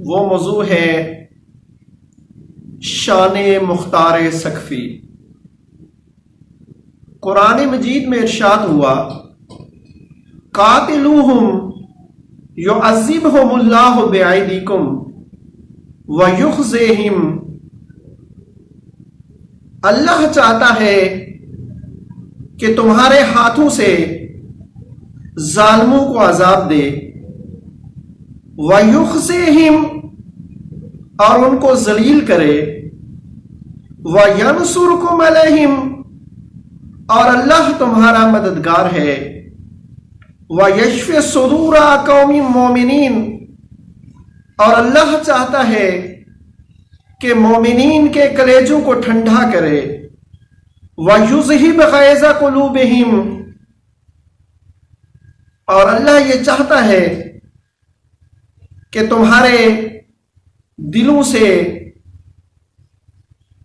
وہ موضوع ہے شان مختار سقفی۔ قرآن مجید میں ارشاد ہوا قاتلوہم یعذبہم اللہ بأیدیکم ویخزیہم۔ اللہ چاہتا ہے کہ تمہارے ہاتھوں سے ظالموں کو عذاب دے، وَيُخْزِهِمْ، اور ان کو ذلیل کرے، وَيَنْصُرْكُمْ عَلَيْهِمْ، اور اللہ تمہارا مددگار ہے، وَيَشْفِ صُدُورَ قَوْمٍ مُؤْمِنِينَ، اور اللہ چاہتا ہے کہ مومنین کے کلیجوں کو ٹھنڈا کرے، وَيُذْهِبْ غَيْظَ قُلُوبِهِمْ، اور اللہ یہ چاہتا ہے کہ تمہارے دلوں سے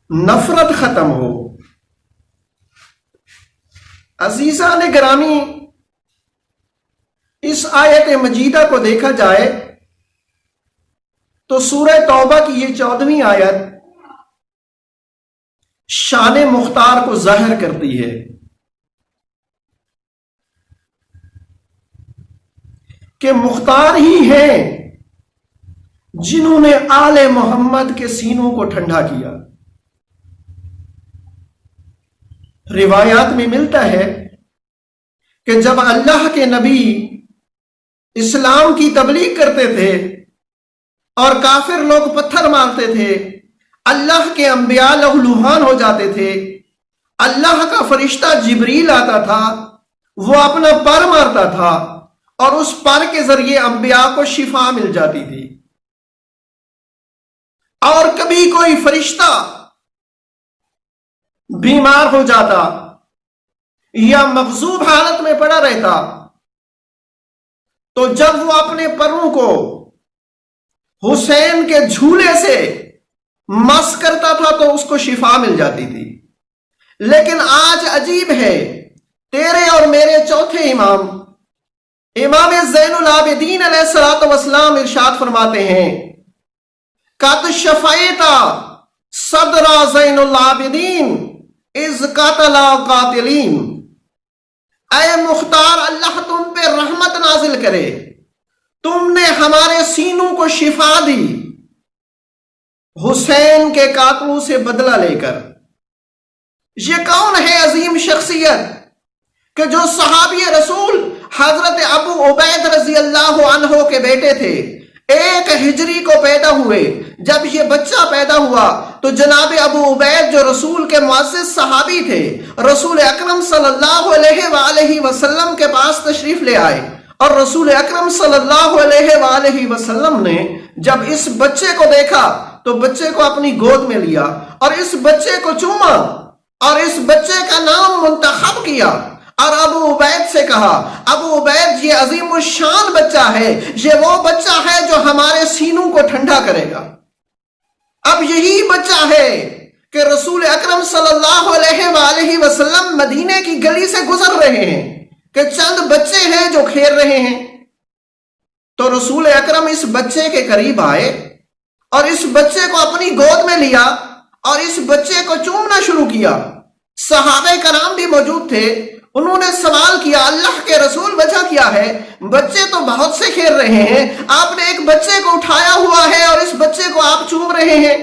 نفرت ختم ہو۔ عزیزان گرامی، اس آیت مجیدہ کو دیکھا جائے تو سورہ توبہ کی یہ 14ویں آیت شان مختار کو ظاہر کرتی ہے کہ مختار ہی ہیں جنہوں نے آل محمد کے سینوں کو ٹھنڈا کیا۔ روایات میں ملتا ہے کہ جب اللہ کے نبی اسلام کی تبلیغ کرتے تھے اور کافر لوگ پتھر مارتے تھے، اللہ کے انبیاء لہولوہان ہو جاتے تھے، اللہ کا فرشتہ جبریل آتا تھا، وہ اپنا پر مارتا تھا اور اس پر کے ذریعے انبیاء کو شفا مل جاتی تھی۔ اور کبھی کوئی فرشتہ بیمار ہو جاتا یا مغصوب حالت میں پڑا رہتا تو جب وہ اپنے پروں کو حسین کے جھولے سے مس کرتا تھا تو اس کو شفا مل جاتی تھی۔ لیکن آج عجیب ہے، تیرے اور میرے چوتھے امام زین العابدین علیہ الصلوۃ والسلام ارشاد فرماتے ہیں قد شفیت صدر زین العابدین اذ قتل قاتلین۔ اے مختار، اللہ تم پہ رحمت نازل کرے، تم نے ہمارے سینوں کو شفا دی حسین کے قاتلوں سے بدلہ لے کر۔ یہ کون ہے عظیم شخصیت کہ جو صحابی رسول حضرت ابو عبید رضی اللہ عنہ کے بیٹے تھے، 1 ہجری کو پیدا ہوئے۔ جب یہ بچہ پیدا ہوا تو جناب ابو عبید جو رسول کے معزز صحابی تھے، رسول اکرم صلی اللہ علیہ وآلہ وسلم کے پاس تشریف لے آئے، اور رسول اکرم صلی اللہ علیہ وآلہ وسلم نے جب اس بچے کو دیکھا تو بچے کو اپنی گود میں لیا اور اس بچے کو چوما اور اس بچے کا نام منتخب کیا، اور ابو عبید سے کہا ابو عبید یہ عظیم الشان بچہ ہے، یہ وہ بچہ ہے جو ہمارے سینوں کو ٹھنڈا کرے گا۔ اب یہی بچہ ہے کہ رسول اکرم صلی اللہ علیہ وآلہ وسلم مدینے کی گلی سے گزر رہے ہیں کہ چند بچے ہیں جو کھیل رہے ہیں، تو رسول اکرم اس بچے کے قریب آئے اور اس بچے کو اپنی گود میں لیا اور اس بچے کو چومنا شروع کیا۔ صحابہ کرام بھی موجود تھے، انہوں نے سوال کیا اللہ کے رسول وجہ کیا ہے؟ بچے تو بہت سے کھیل رہے ہیں، آپ نے ایک بچے کو اٹھایا ہوا ہے اور اس بچے کو آپ چوم رہے ہیں۔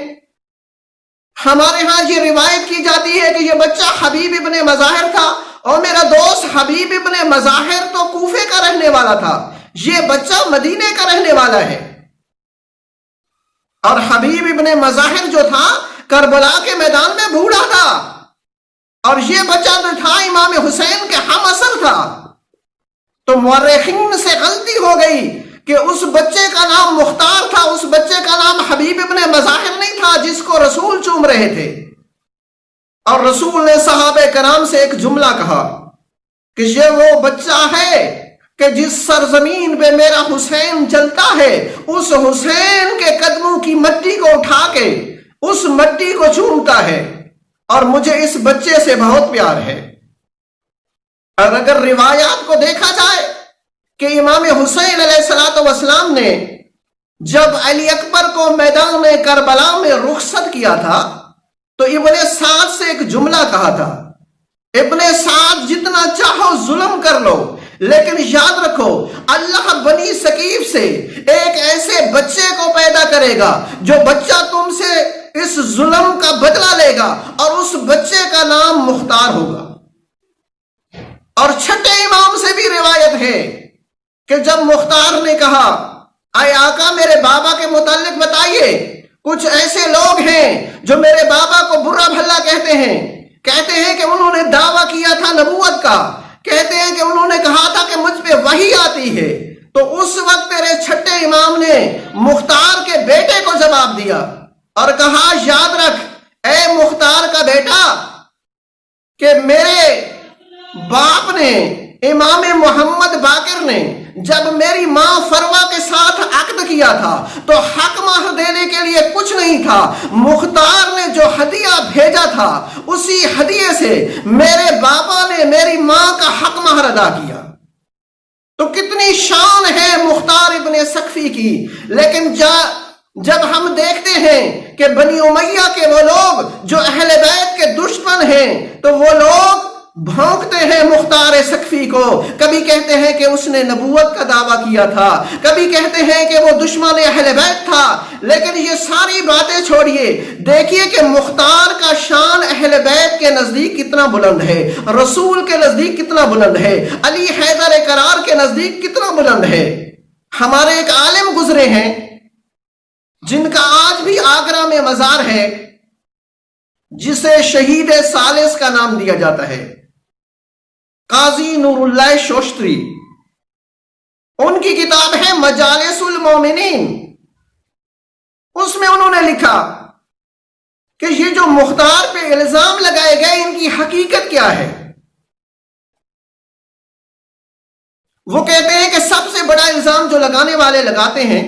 ہمارے ہاں یہ روایت کی جاتی ہے کہ یہ بچہ حبیب ابن مظاہر تھا، اور میرا دوست حبیب ابن مظاہر تو کوفے کا رہنے والا تھا، یہ بچہ مدینے کا رہنے والا ہے۔ اور حبیب ابن مظاہر جو تھا کربلا کے میدان میں بوڑھا تھا، اور یہ بچہ جو تھا امام حسین کے ہم اثر تھا۔ تو مورخین سے غلطی ہو گئی کہ اس بچے کا نام مختار تھا، اس بچے کا نام حبیب ابن مظاہر نہیں تھا جس کو رسول چوم رہے تھے۔ اور رسول نے صحابہ کرام سے ایک جملہ کہا کہ یہ وہ بچہ ہے کہ جس سرزمین پہ میرا حسین جلتا ہے، اس حسین کے قدموں کی مٹی کو اٹھا کے اس مٹی کو چومتا ہے، اور مجھے اس بچے سے بہت پیار ہے۔ اور اگر روایات کو دیکھا جائے کہ امام حسین علیہ الصلوۃ والسلام نے جب علی اکبر کو میدان کربلا میں رخصت کیا تھا تو ابن سعد سے ایک جملہ کہا تھا، ابن سعد جتنا چاہو ظلم کر لو، لیکن یاد رکھو اللہ بنی ثقیف سے ایک ایسے بچے کو پیدا کرے گا جو بچہ تم سے اس ظلم کا بدلہ لے گا، اور اس بچے کا نام مختار ہوگا۔ اور چھٹے امام سے بھی روایت ہے کہ جب مختار نے کہا اے آقا میرے بابا کے متعلق بتائیے، کچھ ایسے لوگ ہیں جو میرے بابا کو برا بھلا کہتے ہیں کہ انہوں نے دعویٰ کیا تھا نبوت کا، کہتے ہیں کہ انہوں نے کہا تھا کہ مجھ پہ وحی آتی ہے، تو اس وقت تیرے چھٹے امام نے مختار کے بیٹے کو جواب دیا اور کہا یاد رکھ اے مختار کا بیٹا کہ میرے باپ نے امام محمد باقر نے جب میری ماں فروا کے ساتھ عقد کیا تھا تو حق مہر دینے کے لیے کچھ نہیں تھا، مختار نے جو ہدیہ بھیجا تھا اسی ہدیے سے میرے بابا نے میری ماں کا حق مہر ادا کیا۔ تو کتنی شان ہے مختار ابن سقفی کی، لیکن جب ہم دیکھتے ہیں کہ بنی امیہ کے وہ لوگ جو اہل بیت کے دشمن ہیں تو وہ لوگ بھونکتے ہیں مختار سقفی کو، کبھی کہتے ہیں کہ اس نے نبوت کا دعویٰ کیا تھا، کبھی کہتے ہیں کہ وہ دشمن اہل بیت تھا، لیکن یہ ساری باتیں چھوڑیے، دیکھیے کہ مختار کا شان اہل بیت کے نزدیک کتنا بلند ہے، رسول کے نزدیک کتنا بلند ہے، علی حیدر کرار کے نزدیک کتنا بلند ہے۔ ہمارے ایک عالم گزرے ہیں جن کا آج بھی آگرہ میں مزار ہے، جسے شہید ثالث کا نام دیا جاتا ہے، قاضی نور اللہ شوشتری۔ ان کی کتاب ہے مجالس المومنین، اس میں انہوں نے لکھا کہ یہ جو مختار پہ الزام لگائے گئے ان کی حقیقت کیا ہے۔ وہ کہتے ہیں کہ سب سے بڑا الزام جو لگانے والے لگاتے ہیں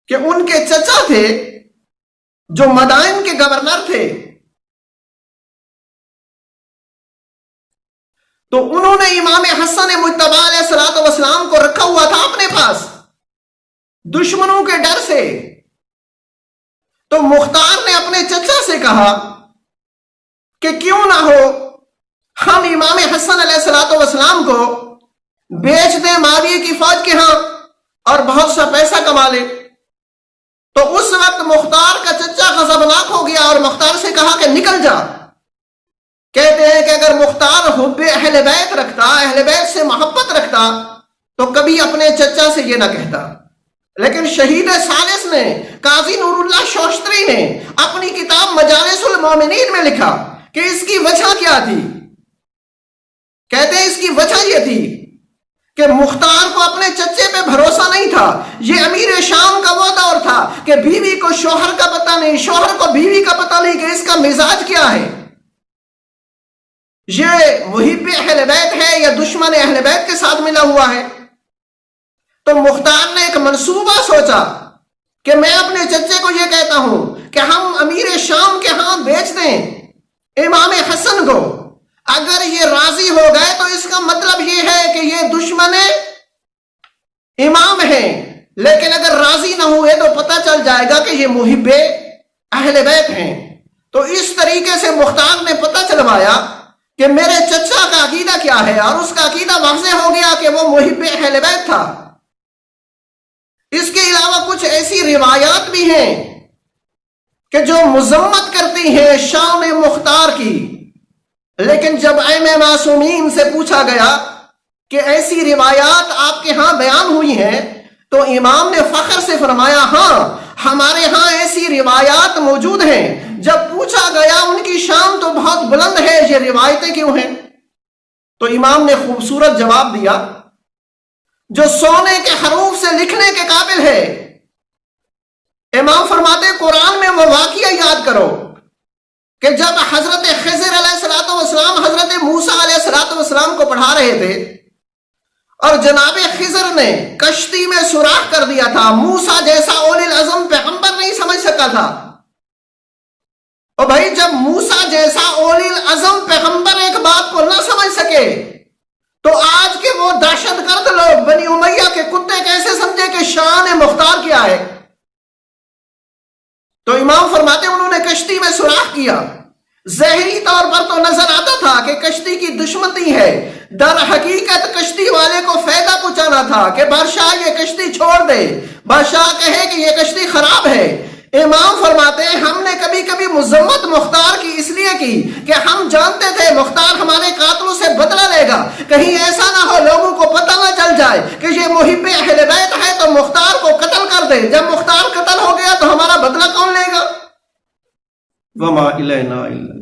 کہ ان کے چچا تھے جو مدائن کے گورنر تھے، تو انہوں نے امام حسن مجتبی علیہ الصلوۃ والسلام کو رکھا ہوا تھا اپنے پاس دشمنوں کے ڈر سے۔ تو مختار نے اپنے چچا سے کہا کہ کیوں نہ ہو ہم امام حسن علیہ الصلوۃ والسلام کو بیچ دیں معاویہ کی فوج کے ہاں اور بہت سا پیسہ کما لیں۔ تو اس وقت مختار کا چچا غضبناک ہو گیا اور مختار سے کہا کہ نکل جا۔ کہتے ہیں کہ اگر مختار حب اہل بیت رکھتا، اہل بیت سے محبت رکھتا تو کبھی اپنے چچا سے یہ نہ کہتا، لیکن شہید ثالث نے، قاضی نور اللہ شوشتری نے اپنی کتاب مجالس المومنین میں لکھا کہ اس کی وجہ کیا تھی۔ کہتے ہیں اس کی وجہ یہ تھی کہ مختار کو اپنے چچے پہ بھروسہ نہیں تھا۔ یہ امیر شام کا وہ دور تھا کہ بیوی کو شوہر کا پتہ نہیں، شوہر کو بیوی کا پتہ نہیں کہ اس کا مزاج کیا ہے، یہ محب اہل بیت ہے یا دشمن اہل بیت کے ساتھ ملا ہوا ہے۔ تو مختار نے ایک منصوبہ سوچا کہ میں اپنے چچے کو یہ کہتا ہوں کہ ہم امیر شام کے ہاں بیچ دیں امام حسن کو، اگر یہ راضی ہو گئے تو اس کا مطلب یہ ہے کہ یہ دشمن امام ہیں، لیکن اگر راضی نہ ہوئے تو پتہ چل جائے گا کہ یہ محب اہل بیت ہیں۔ تو اس طریقے سے مختار نے پتہ چلوایا کہ میرے چچا کا عقیدہ کیا ہے، اور اس کا عقیدہ واضح ہو گیا کہ وہ محب اہل بیت تھا۔ اس کے علاوہ کچھ ایسی روایات بھی ہیں کہ جو مذمت کرتی ہیں شان مختار کی، لیکن جب ائمہ معصومین سے پوچھا گیا کہ ایسی روایات آپ کے ہاں بیان ہوئی ہیں تو امام نے فخر سے فرمایا ہاں ہمارے ہاں ایسی روایات موجود ہیں۔ جب پوچھا گیا ان کی شان تو بہت بلند ہے، یہ روایتیں کیوں ہیں؟ تو امام نے خوبصورت جواب دیا جو سونے کے حروف سے لکھنے کے قابل ہے۔ امام فرماتے قرآن میں وہ واقعہ یاد کرو کہ جب حضرت خضر علیہ الصلوۃ والسلام حضرت موسیٰ علیہ الصلوۃ والسلام کو پڑھا رہے تھے اور جناب خضر نے کشتی میں سوراخ کر دیا تھا، موسیٰ جیسا اولی العزم پیغمبر نہیں سمجھ سکا تھا۔ اور بھائی جب موسیٰ جیسا اولی العزم پیغمبر ایک بات کو نہ سمجھ سکے تو آج کے وہ دہشت گرد لوگ بنی امیہ کے کتے کیسے سمجھے کہ شان مختار کیا ہے؟ تو امام فرماتے ہیں انہوں نے کشتی میں سوراخ کیا، ظاہری طور پر تو نظر آتا تھا کہ کشتی کی دشمنی ہے، در حقیقت کشتی والے کو فائدہ پہنچانا تھا کہ بادشاہ یہ کشتی چھوڑ دے، بادشاہ کہے کہ یہ کشتی خراب ہے۔ امام فرماتے ہیں ہم نے کبھی کبھی مذمت مختار کی اس لیے کی کہ ہم جانتے تھے مختار ہمارے قاتلوں سے بدلہ لے گا، کہیں ایسا نہ ہو لوگوں کو پتہ نہ چل جائے کہ یہ محب اہل بیت ہے تو مختار کو قتل کر دے، جب مختار قتل ہو گیا تو ہمارا بدلہ کون لے گا؟ وما الینا الا